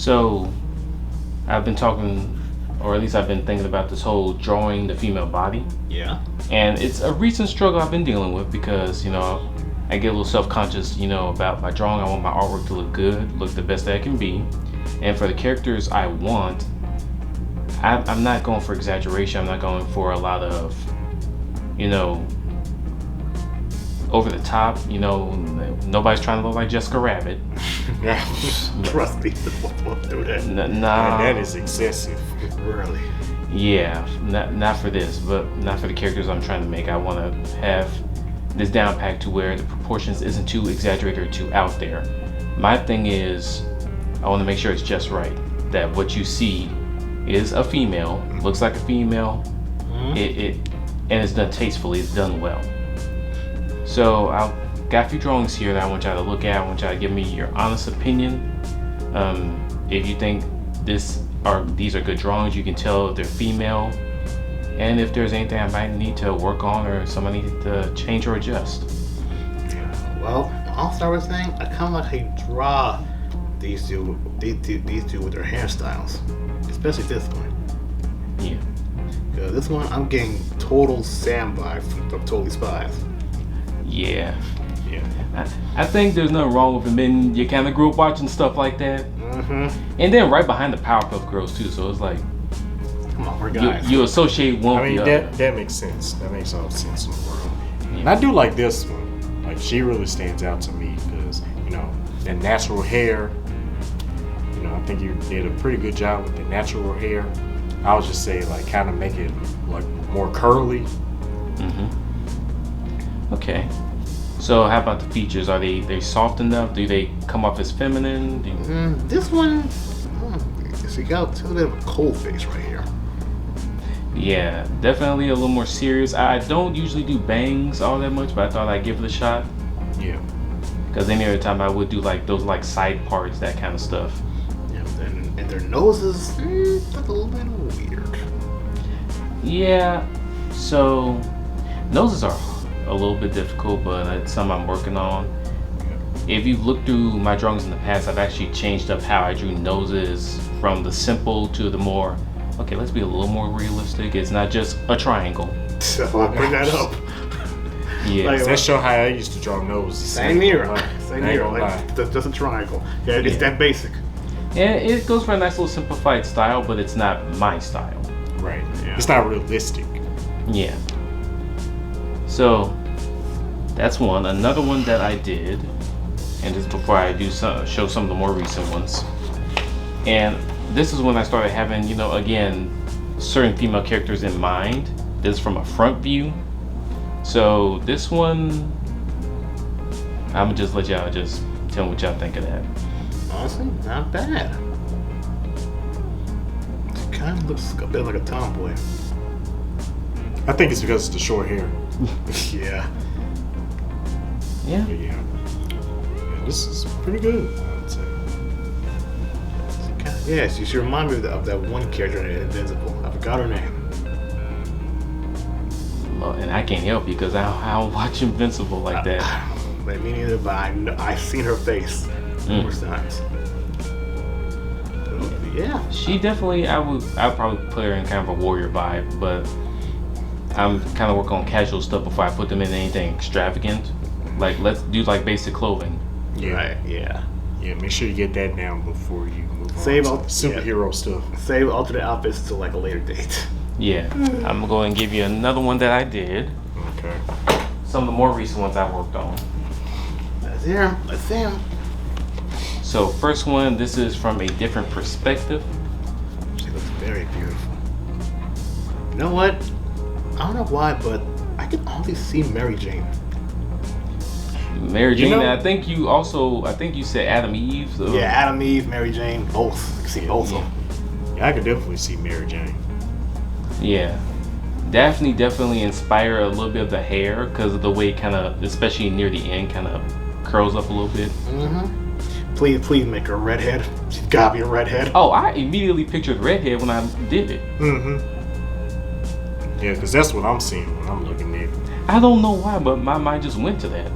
So I've been talking, or at least I've been thinking about this whole drawing the female body. Yeah. And it's a recent struggle I've been dealing with because, I get a little self-conscious, about my drawing. I want my artwork to look good, look the best that it can be. And for the characters I want, I'm not going for exaggeration. I'm not going for a lot of, over the top. Nobody's trying to look like Jessica Rabbit. Trust me, won't do that. Nah. And that is excessive. Really. Yeah, not for this, but not for the characters I'm trying to make. I want to have this down packed to where the proportions isn't too exaggerated or too out there. My thing is, I want to make sure it's just right. That what you see is a female, looks like a female, and it's done tastefully, it's done well. So I've got a few drawings here that I want y'all to look at. I want y'all to give me your honest opinion. If you think these are good drawings, you can tell if they're female, and if there's anything I might need to work on or somebody need to change or adjust. Well, I'll start with saying I kind of like how you draw these two with their hairstyles, especially this one. Yeah. Because this one, I'm getting total Sam vibes from Totally Spies. Yeah. Yeah. I think there's nothing wrong with it. Then you kind of grew up watching stuff like that. Mm-hmm. And then right behind the Powerpuff Girls too, so it's like, come on, we're guys. You associate one I mean, with the other. that makes sense. That makes all sense in the world. And I do like this one. Like, she really stands out to me because, that natural hair. I think you did a pretty good job with the natural hair. I would just say, like, kind of make it like more curly. Okay. So how about the features? Are they soft enough? Do they come off as feminine? This one, she got a little bit of a cold face right here. Yeah, definitely a little more serious. I don't usually do bangs all that much, but I thought I'd give it a shot. Yeah. Because any other time I would do like those like side parts, that kind of stuff. Yeah, and their noses, that's a little bit weird. Yeah, so noses are a little bit difficult, but it's something I'm working on. If you've looked through my drawings in the past, I've actually changed up how I drew noses from the simple to the more, okay, let's be a little more realistic. It's not just a triangle. So I bring that up. Yeah. Like, That show how I used to draw noses. Same here. Same here. Like, just a triangle. Yeah, it's that basic. And it goes for a nice little simplified style, but it's not my style. Right. Yeah. It's not realistic. Yeah. So that's one. Another one that I did, and this is before I do show some of the more recent ones. And this is when I started having, again, certain female characters in mind. This is from a front view. So this one, I'm gonna just let y'all just tell me what y'all think of that. Honestly, not bad. It kind of looks a bit like a tomboy. I think it's because of the short hair. Yeah. Yeah. But yeah, this is pretty good, I would say. Yeah, she reminded me of that one character in Invincible. I forgot her name. Well, and I can't help you because I don't watch Invincible like that. Like, me neither, but I've seen her face numerous times. Yeah. She definitely, I'd probably put her in kind of a warrior vibe, but I'm kind of working on casual stuff before I put them in anything extravagant. Like, let's do like basic clothing. Yeah. Right, yeah. Yeah, make sure you get that down before you move Save on all- to superhero stuff. Save alternate outfits to like a later date. Yeah, I'm going to give you another one that I did. Okay. Some of the more recent ones I worked on. Let's hear him. Let's see him. So first one, this is from a different perspective. She looks very beautiful. You know what? I don't know why, but I can always see Mary Jane. Mary Jane, know- I think you said Adam Eve. So Yeah, Adam, Eve, Mary Jane, both. I can see both of them. Yeah, I could definitely see Mary Jane. Yeah. Daphne definitely inspired a little bit of the hair because of the way kind of, especially near the end, kind of curls up a little bit. Please make her a redhead. She's gotta be a redhead. Oh, I immediately pictured redhead when I did it. Yeah, because that's what I'm seeing when I'm looking at it. I don't know why, but my mind just went to that.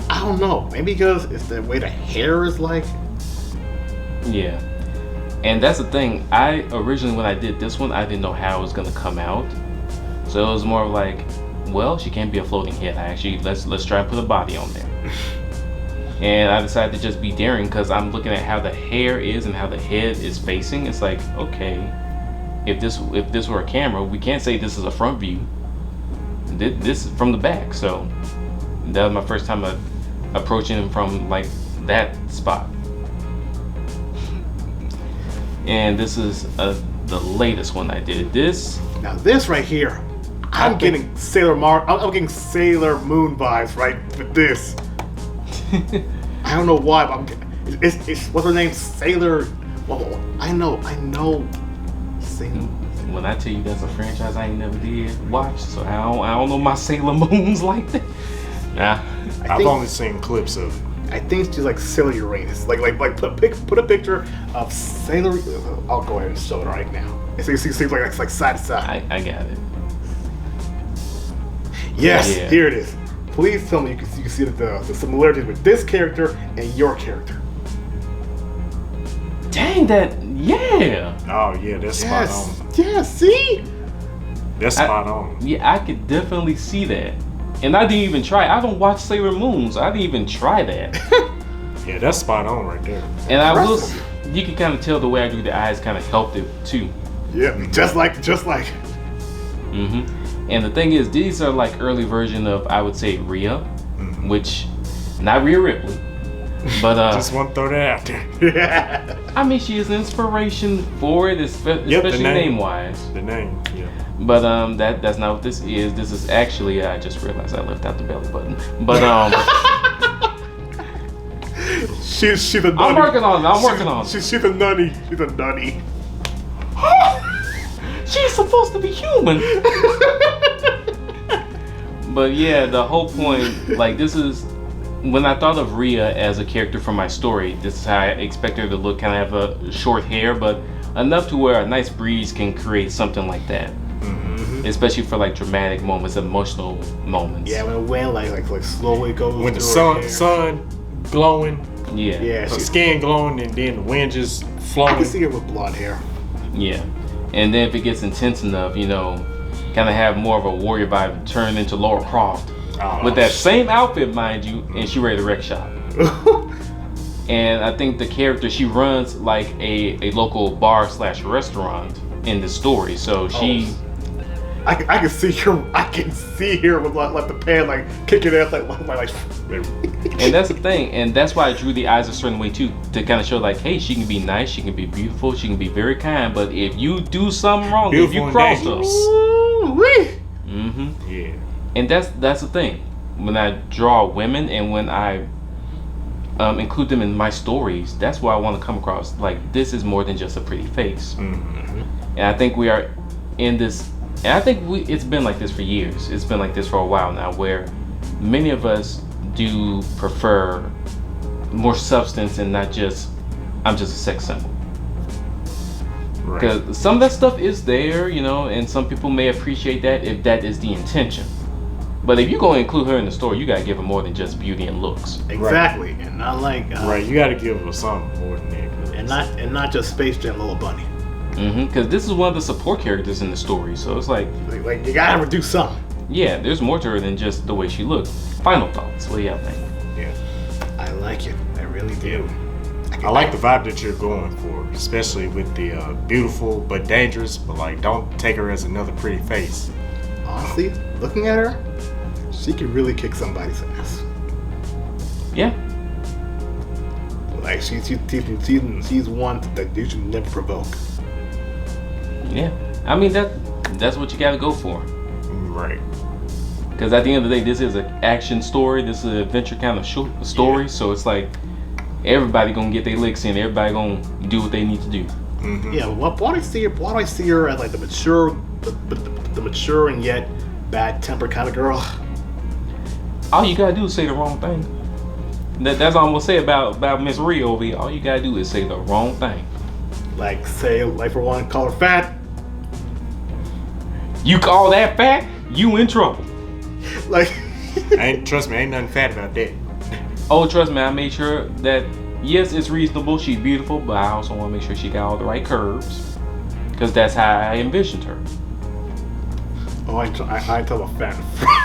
I don't know. Maybe because it's the way the hair is like. Yeah. And that's the thing. I originally, when I did this one, I didn't know how it was gonna come out. So it was more like, well, she can't be a floating head. Let's try and put a body on there. And I decided to just be daring because I'm looking at how the hair is and how the head is facing. It's like, okay, if this were a camera, we can't say this is a front view. This is from the back. So that was my first time approaching him from like that spot. And this is the latest one I did. This right here, I'm getting Sailor Moon vibes right with this. I don't know why, but it's what's her name? Sailor. Well, I know. Sailor. When I tell you that's a franchise I ain't never did watch, so I don't know my Sailor Moons like that. Nah, I've only seen clips of it. I think she's like Sailor Uranus. Like put a picture of Sailor. I'll go ahead and show it right now. It seems like side to side. I got it. Yes, yeah. Here it is. Please tell me you can see the similarities with this character and your character. Dang, yeah. Oh yeah, that's spot on. Yeah, see? That's spot on. Yeah, I could definitely see that. And I didn't even try. I don't watch Sailor Moons. I didn't even try that. Yeah, that's spot on right there. And you can kind of tell the way I drew the eyes kind of helped it too. Yeah, just like. Mm-hmm. And the thing is, these are like early version of, I would say, Rhea, which, not Rhea Ripley, but just want to throw that out there. Yeah. I mean, she is an inspiration for it, especially name-wise. The name, yeah. But that's not what this is. This is actually, I just realized I left out the belly button. But she's a nutty. I'm working on it. She's a nutty. She's a nutty. She's supposed to be human. But yeah, the whole point, like, this is when I thought of Rhea as a character from my story. This is how I expect her to look. Kind of have a short hair, but enough to where a nice breeze can create something like that. Mm-hmm. Especially for like dramatic moments, emotional moments. Yeah, when the wind like slowly goes. When the sun glowing. Yeah. Her skin glowing, and then the wind just flowing. I can see her with blonde hair. Yeah. And then if it gets intense enough, kind of have more of a warrior vibe, turn into Laura Croft. With that same outfit, mind you, and she ready to wreck shop. And I think the character, she runs like a local bar/restaurant in the story. So she... I can see her with like the pan like kicking ass like. And that's the thing, and that's why I drew the eyes a certain way too, to kind of show like, hey, she can be nice, she can be beautiful, she can be very kind, but if you do something wrong, if you cross us, yeah. And that's the thing. When I draw women and when I include them in my stories, that's why I want to come across like this is more than just a pretty face. Mm-hmm. And I think we are in this. And I think it's been like this for years. It's been like this for a while now, where many of us do prefer more substance and not just, I'm just a sex symbol. Because some of that stuff is there, and some people may appreciate that if that is the intention. But if you're going to include her in the story, you got to give her more than just beauty and looks. Exactly. And not like... you got to give her something more than that. And not just Space Jam Little Bunny. Because this is one of the support characters in the story, so it's like you gotta have her do something. Yeah, there's more to her than just the way she looks. Final thoughts. What do y'all think? Yeah, I like it. I really do. I like the vibe that you're going for, especially with the beautiful but dangerous. But like, don't take her as another pretty face. Honestly, looking at her, she can really kick somebody's ass. Yeah. Like she's one that you should never provoke. Yeah, I mean that's what you gotta go for. Right. Because at the end of the day, this is an action story. This is an adventure kind of short story. Yeah. So it's like everybody gonna get their licks in. Everybody gonna do what they need to do. Mm-hmm. Yeah. Why do I see her as like the mature and yet bad tempered kind of girl? All you gotta do is say the wrong thing. That's all I'm gonna say about Miss Rhea over here. All you gotta do is say the wrong thing. Like for one, call her fat. You call that fat? You in trouble. Like, trust me, ain't nothing fat about that. Oh, trust me, I made sure that yes, it's reasonable. She's beautiful, but I also want to make sure she got all the right curves, because that's how I envisioned her. Oh, I talk about fat.